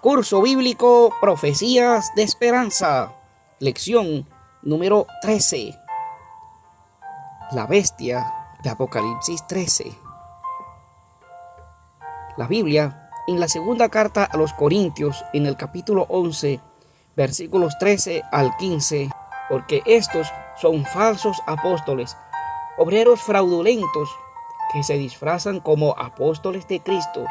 Curso bíblico Profecías de Esperanza. Lección número 13. La bestia de Apocalipsis 13. La Biblia, en la segunda carta a los Corintios, en el capítulo 11, versículos 13 al 15, porque estos son falsos apóstoles, obreros fraudulentos, que se disfrazan como apóstoles de Cristo.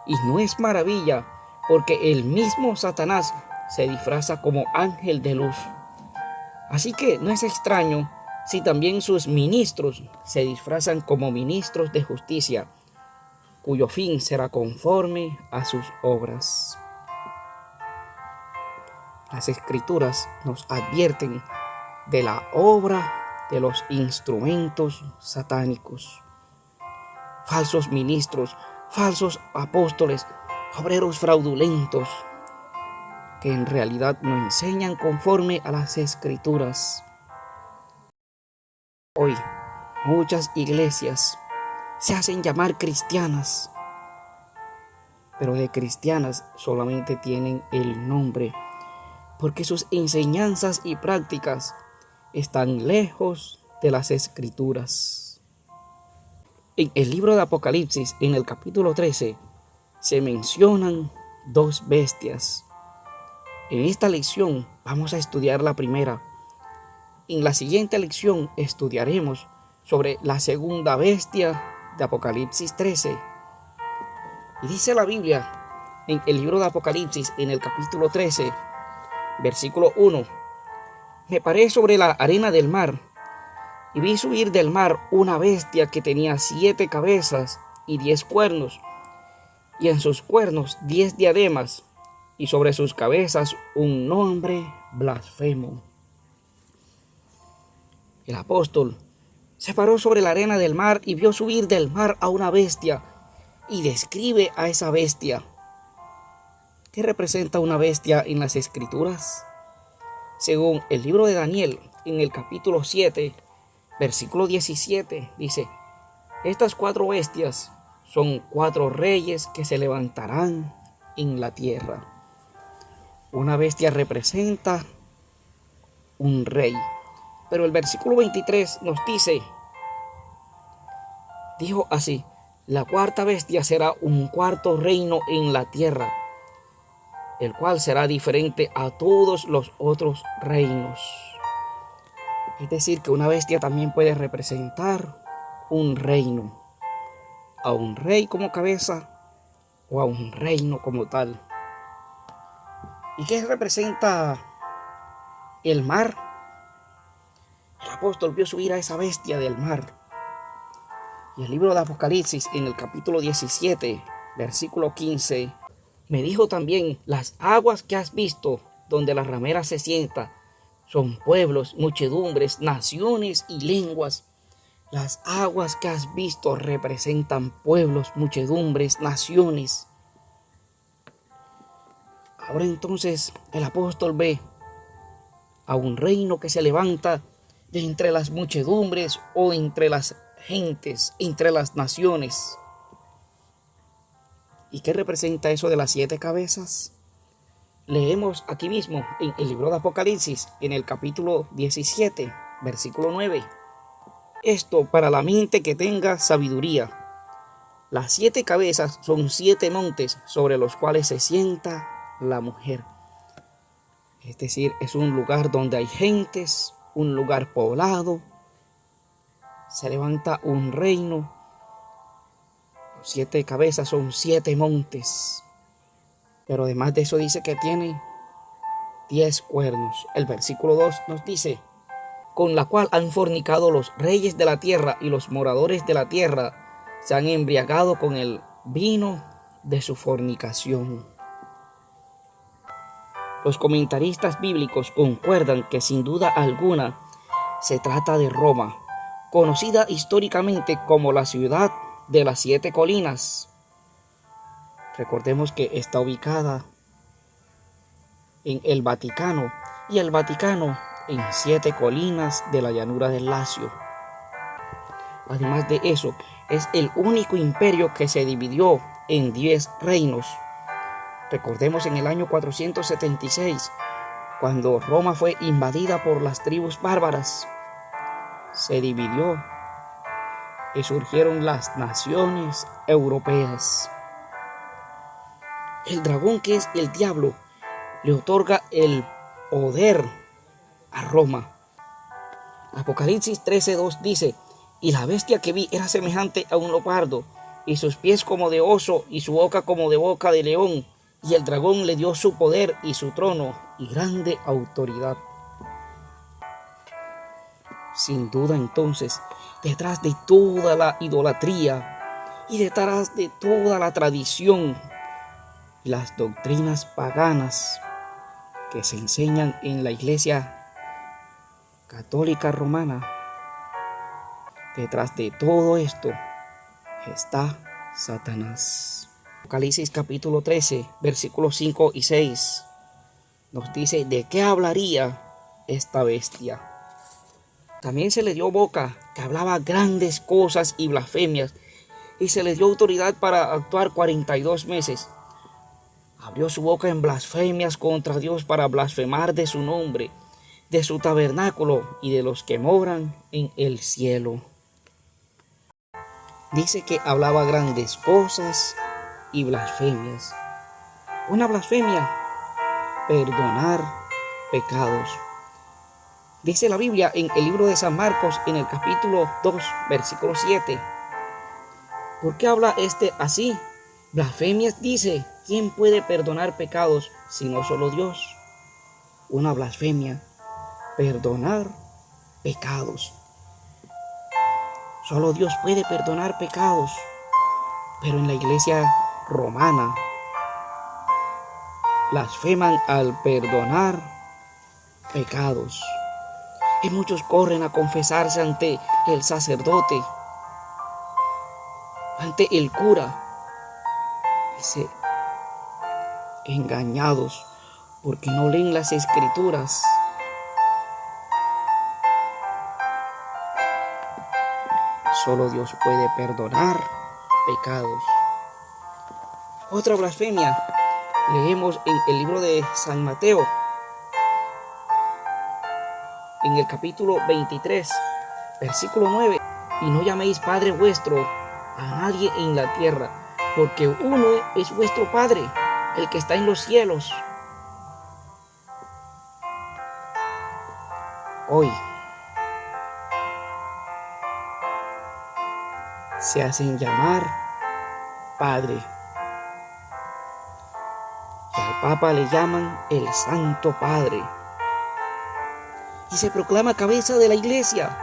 Y no es maravilla, porque el mismo Satanás se disfraza como ángel de luz. Así que no es extraño si también sus ministros se disfrazan como ministros de justicia, cuyo fin será conforme a sus obras. Las Escrituras nos advierten de la obra de los instrumentos satánicos. Falsos ministros, falsos apóstoles, obreros fraudulentos, que en realidad no enseñan conforme a las Escrituras. Hoy, muchas iglesias se hacen llamar cristianas, pero de cristianas solamente tienen el nombre, porque sus enseñanzas y prácticas están lejos de las Escrituras. En el libro de Apocalipsis, en el capítulo 13, se mencionan dos bestias. En esta lección vamos a estudiar la primera. En la siguiente lección estudiaremos sobre la segunda bestia de Apocalipsis 13. Y dice la Biblia en el libro de Apocalipsis, en el capítulo 13, versículo 1. Me paré sobre la arena del mar y vi subir del mar una bestia que tenía 7 cabezas y 10 cuernos, y en sus cuernos 10 diademas, y sobre sus cabezas un nombre blasfemo. El apóstol se paró sobre la arena del mar y vio subir del mar a una bestia, y describe a esa bestia. ¿Qué representa una bestia en las Escrituras? Según el libro de Daniel, en el capítulo 7, versículo 17, dice: estas 4 bestias son 4 reyes que se levantarán en la tierra. Una bestia representa un rey. Pero el versículo 23 nos dice: dijo así: la cuarta bestia será un cuarto reino en la tierra, el cual será diferente a todos los otros reinos. Es decir, que una bestia también puede representar un reino, a un rey como cabeza o a un reino como tal. ¿Y qué representa el mar? El apóstol vio subir a esa bestia del mar. Y el libro de Apocalipsis, en el capítulo 17, versículo 15, me dijo también: las aguas que has visto, donde la ramera se sienta, son pueblos, muchedumbres, naciones y lenguas. Las aguas que has visto representan pueblos, muchedumbres, naciones. Ahora entonces el apóstol ve a un reino que se levanta de entre las muchedumbres o entre las gentes, entre las naciones. ¿Y qué representa eso de las 7 cabezas? Leemos aquí mismo en el libro de Apocalipsis, en el capítulo 17, versículo 9. Esto para la mente que tenga sabiduría. Las 7 cabezas son 7 montes sobre los cuales se sienta la mujer. Es decir, es un lugar donde hay gentes, un lugar poblado. Se levanta un reino. 7 cabezas son 7 montes. Pero además de eso dice que tiene 10 cuernos. El versículo 2 nos dice: con la cual han fornicado los reyes de la tierra, y los moradores de la tierra se han embriagado con el vino de su fornicación. Los comentaristas bíblicos concuerdan que sin duda alguna se trata de Roma, conocida históricamente como la ciudad de las 7 colinas. Recordemos que está ubicada en el Vaticano, y el Vaticano en 7 colinas de la llanura del Lacio. Además de eso, es el único imperio que se dividió en 10 reinos. Recordemos en el año 476, cuando Roma fue invadida por las tribus bárbaras, se dividió y surgieron las naciones europeas. El dragón, que es el diablo, le otorga el poder a Roma. Apocalipsis 13:2 dice: y la bestia que vi era semejante a un leopardo, y sus pies como de oso, y su boca como de boca de león. Y el dragón le dio su poder y su trono y grande autoridad. Sin duda, entonces, detrás de toda la idolatría y detrás de toda la tradición y las doctrinas paganas que se enseñan en la Iglesia Católica Romana, detrás de todo esto está Satanás. Apocalipsis capítulo 13, versículos 5 y 6 nos dice de qué hablaría esta bestia. También se le dio boca, que hablaba grandes cosas y blasfemias, y se le dio autoridad para actuar 42 meses. Abrió su boca en blasfemias contra Dios para blasfemar de su nombre, de su tabernáculo y de los que moran en el cielo. Dice que hablaba grandes cosas y blasfemias. Una blasfemia: perdonar pecados. Dice la Biblia en el libro de San Marcos, en el capítulo 2, versículo 7. ¿Por qué habla así? Blasfemias dice: ¿quién puede perdonar pecados sino solo Dios? Una blasfemia: perdonar pecados. Solo Dios puede perdonar pecados. Pero en la iglesia romana blasfeman al perdonar pecados. Y muchos corren a confesarse ante el sacerdote, ante el cura. Dice, engañados porque no leen las escrituras. Solo Dios puede perdonar pecados. Otra blasfemia leemos en el libro de San Mateo, en el capítulo 23, versículo 9. Y no llaméis Padre vuestro a nadie en la tierra, porque uno es vuestro Padre, el que está en los cielos. Hoy se hacen llamar Padre, y al Papa le llaman el Santo Padre, y se proclama cabeza de la iglesia.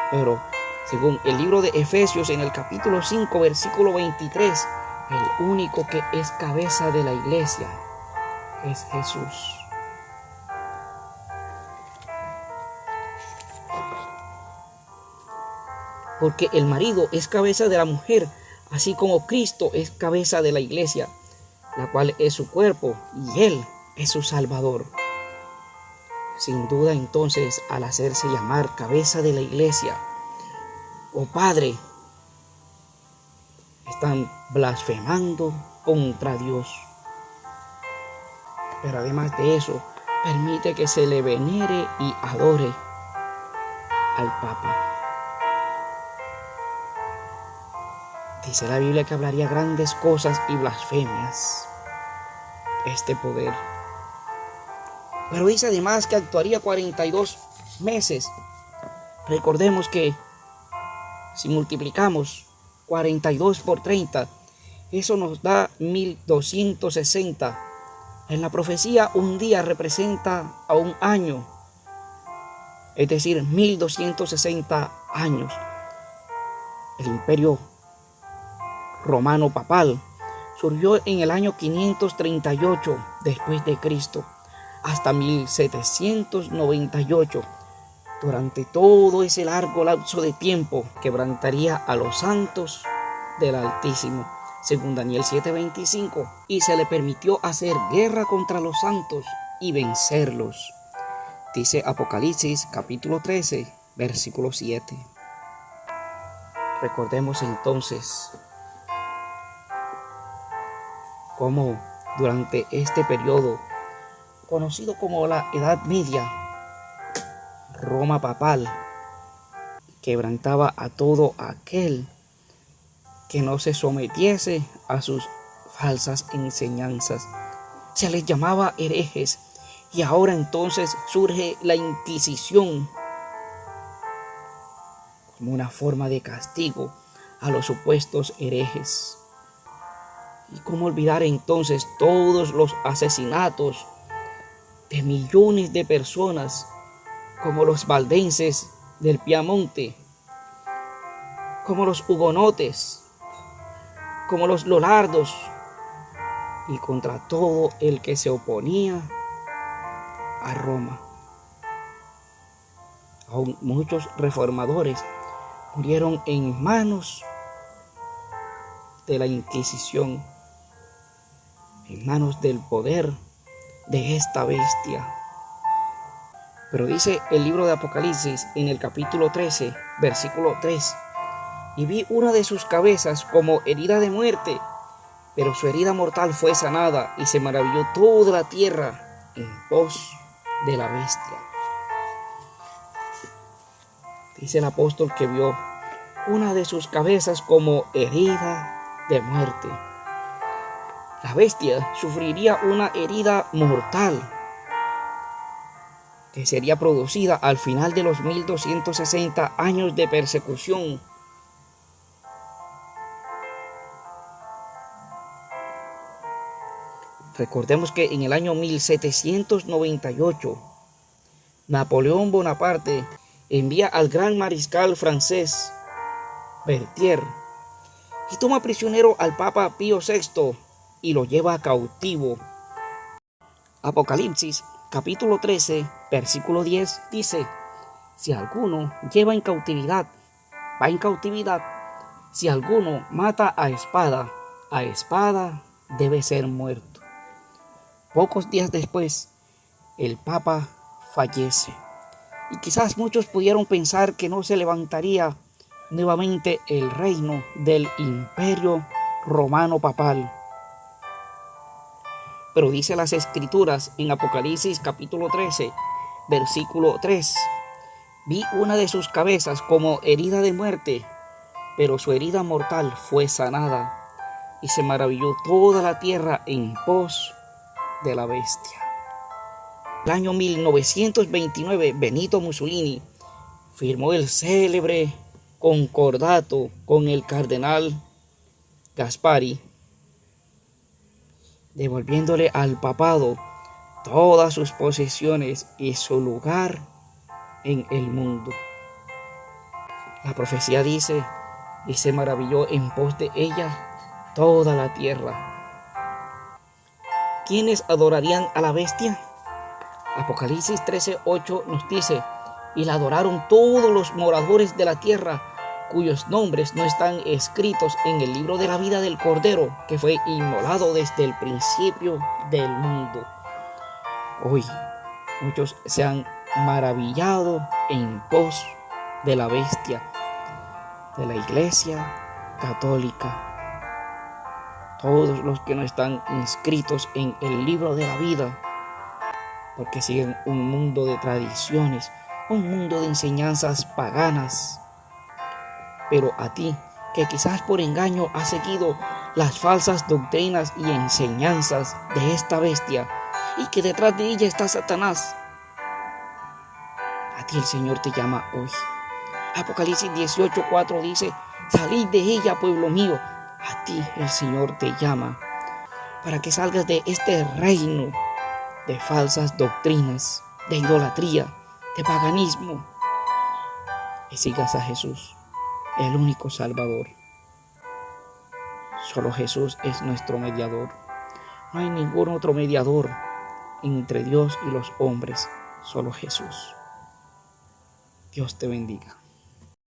Pero según el libro de Efesios, en el capítulo 5, versículo 23, el único que es cabeza de la iglesia es Jesús. Porque el marido es cabeza de la mujer, así como Cristo es cabeza de la iglesia, la cual es su cuerpo, y Él es su Salvador. Sin duda, entonces, al hacerse llamar cabeza de la iglesia o Padre, están blasfemando contra Dios. Pero además de eso, permite que se le venere y adore al Papa. Dice la Biblia que hablaría grandes cosas y blasfemias este poder. Pero dice además que actuaría 42 meses. Recordemos que si multiplicamos 42 por 30, eso nos da 1260. En la profecía, un día representa a un año, es decir, 1260 años. El imperio romano papal surgió en el año 538 después de Cristo hasta 1798. Durante todo ese largo lapso de tiempo quebrantaría a los santos del Altísimo, según Daniel 7:25, y se le permitió hacer guerra contra los santos y vencerlos. Dice Apocalipsis capítulo 13, versículo 7. Recordemos entonces cómo durante este periodo, conocido como la Edad Media, Roma papal quebrantaba a todo aquel que no se sometiese a sus falsas enseñanzas. Se les llamaba herejes, y ahora entonces surge la Inquisición como una forma de castigo a los supuestos herejes. Y cómo olvidar entonces todos los asesinatos de millones de personas, como los valdenses del Piamonte, como los hugonotes, como los lollardos, y contra todo el que se oponía a Roma. Aún muchos reformadores murieron en manos de la Inquisición, en manos del poder de esta bestia. Pero dice el libro de Apocalipsis en el capítulo 13, versículo 3: y vi una de sus cabezas como herida de muerte, pero su herida mortal fue sanada, y se maravilló toda la tierra en pos de la bestia. Dice el apóstol que vio una de sus cabezas como herida de muerte. La bestia sufriría una herida mortal que sería producida al final de los 1260 años de persecución. Recordemos que en el año 1798, Napoleón Bonaparte envía al gran mariscal francés Berthier y toma prisionero al Papa Pío VI y lo lleva cautivo. Apocalipsis capítulo 13, versículo 10 dice: si alguno lleva en cautividad, va en cautividad. Si alguno mata a espada debe ser muerto. Pocos días después, el Papa fallece. Y quizás muchos pudieron pensar que no se levantaría nuevamente el reino del Imperio Romano Papal. Pero dice las Escrituras en Apocalipsis capítulo 13, versículo 3: vi una de sus cabezas como herida de muerte, pero su herida mortal fue sanada, y se maravilló toda la tierra en pos de la bestia. En el año 1929, Benito Mussolini firmó el célebre concordato con el cardenal Gasparri, devolviéndole al papado todas sus posesiones y su lugar en el mundo. La profecía dice: y se maravilló en pos de ella toda la tierra. ¿Quiénes adorarían a la bestia? Apocalipsis 13:8 nos dice: y la adoraron todos los moradores de la tierra, cuyos nombres no están escritos en el libro de la vida del Cordero, que fue inmolado desde el principio del mundo. Hoy muchos se han maravillado en pos de la bestia, de la Iglesia Católica. Todos los que no están inscritos en el libro de la vida, porque siguen un mundo de tradiciones, un mundo de enseñanzas paganas. Pero a ti, que quizás por engaño has seguido las falsas doctrinas y enseñanzas de esta bestia, y que detrás de ella está Satanás, a ti el Señor te llama hoy. Apocalipsis 18:4 dice: salid de ella, pueblo mío. A ti el Señor te llama para que salgas de este reino de falsas doctrinas, de idolatría, de paganismo, y sigas a Jesús, el único Salvador. Solo Jesús es nuestro mediador. No hay ningún otro mediador entre Dios y los hombres, solo Jesús. Dios te bendiga.